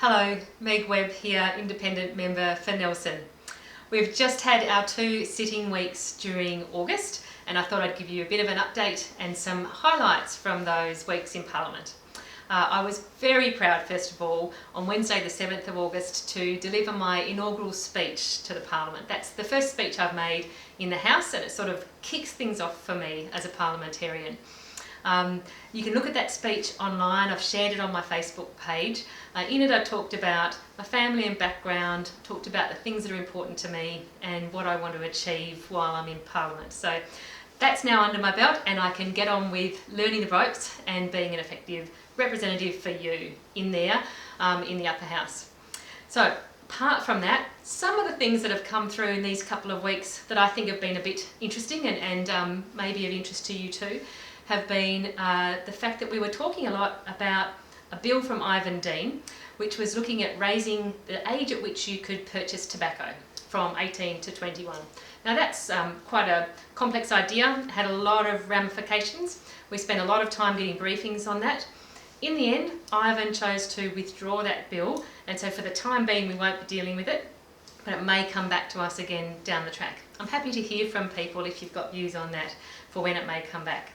Hello, Meg Webb here, independent member for Nelson. We've just had our 2 sitting weeks during August, and I thought I'd give you a bit of an update and some highlights from those weeks in Parliament. I was very proud, first of all, on Wednesday the 7th of August to deliver my inaugural speech to the Parliament. That's the first speech I've made in the House, and it sort of kicks things off for me as a parliamentarian. You can look at that speech online. I've shared it on my Facebook page. In it I talked about my family and background, talked about the things that are important to me and what I want to achieve while I'm in Parliament. So that's now under my belt, and I can get on with learning the ropes and being an effective representative for you in there, in the upper house. So apart from that, some of the things that have come through in these couple of weeks that I think have been a bit interesting and maybe of interest to you too have been the fact that we were talking a lot about a bill from Ivan Dean, which was looking at raising the age at which you could purchase tobacco from 18 to 21. Now that's quite a complex idea, had a lot of ramifications. We spent a lot of time getting briefings on that. In the end, Ivan chose to withdraw that bill, and so for the time being we won't be dealing with it, but it may come back to us again down the track. I'm happy to hear from people if you've got views on that for when it may come back.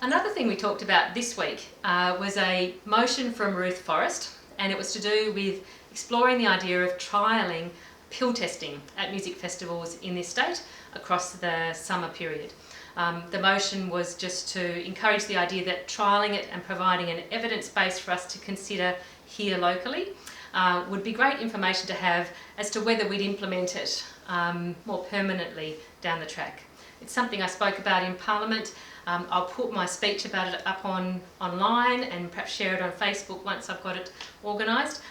Another thing we talked about this week was a motion from Ruth Forrest, and it was to do with exploring the idea of trialling pill testing at music festivals in this state across the summer period. The motion was just to encourage the idea that trialling it and providing an evidence base for us to consider here locally would be great information to have as to whether we'd implement it more permanently down the track. It's something I spoke about in Parliament. I'll put my speech about it up online and perhaps share it on Facebook once I've got it organised.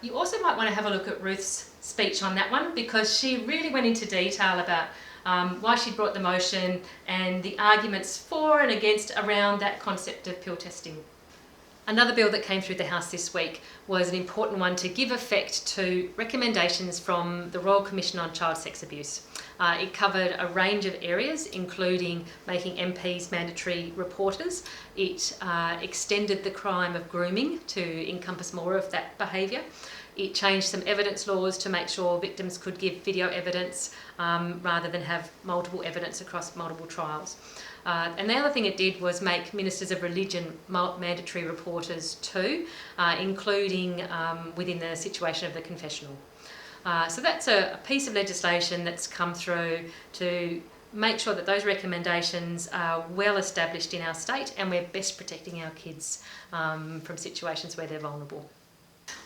You also might want to have a look at Ruth's speech on that one, because she really went into detail about why she brought the motion and the arguments for and against around that concept of pill testing. Another bill that came through the House this week was an important one to give effect to recommendations from the Royal Commission on Child Sex Abuse. It covered a range of areas, including making MPs mandatory reporters. It extended the crime of grooming to encompass more of that behaviour. It changed some evidence laws to make sure victims could give video evidence rather than have multiple evidence across multiple trials. And the other thing it did was make ministers of religion mandatory reporters too, including within the situation of the confessional. So that's a piece of legislation that's come through to make sure that those recommendations are well established in our state and we're best protecting our kids from situations where they're vulnerable.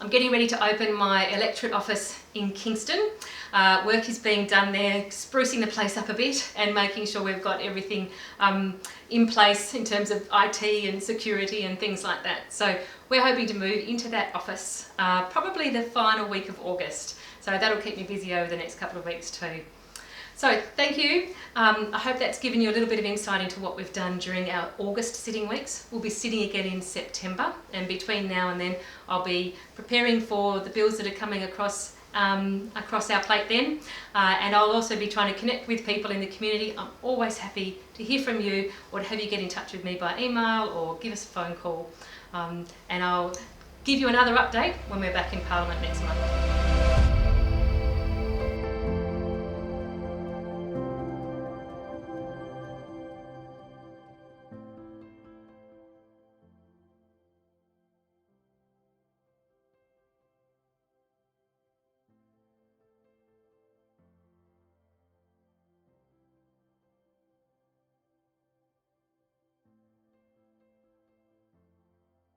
I'm getting ready to open my electorate office in Kingston. Work is being done there, sprucing the place up a bit and making sure we've got everything in place in terms of IT and security and things like that. So we're hoping to move into that office probably the final week of August. So that'll keep me busy over the next couple of weeks too. So thank you. I hope that's given you a little bit of insight into what we've done during our August sitting weeks. We'll be sitting again in September, and between now and then I'll be preparing for the bills that are coming across our plate then, and I'll also be trying to connect with people in the community. I'm always happy to hear from you or to have you get in touch with me by email or give us a phone call, and I'll give you another update when we're back in Parliament next month.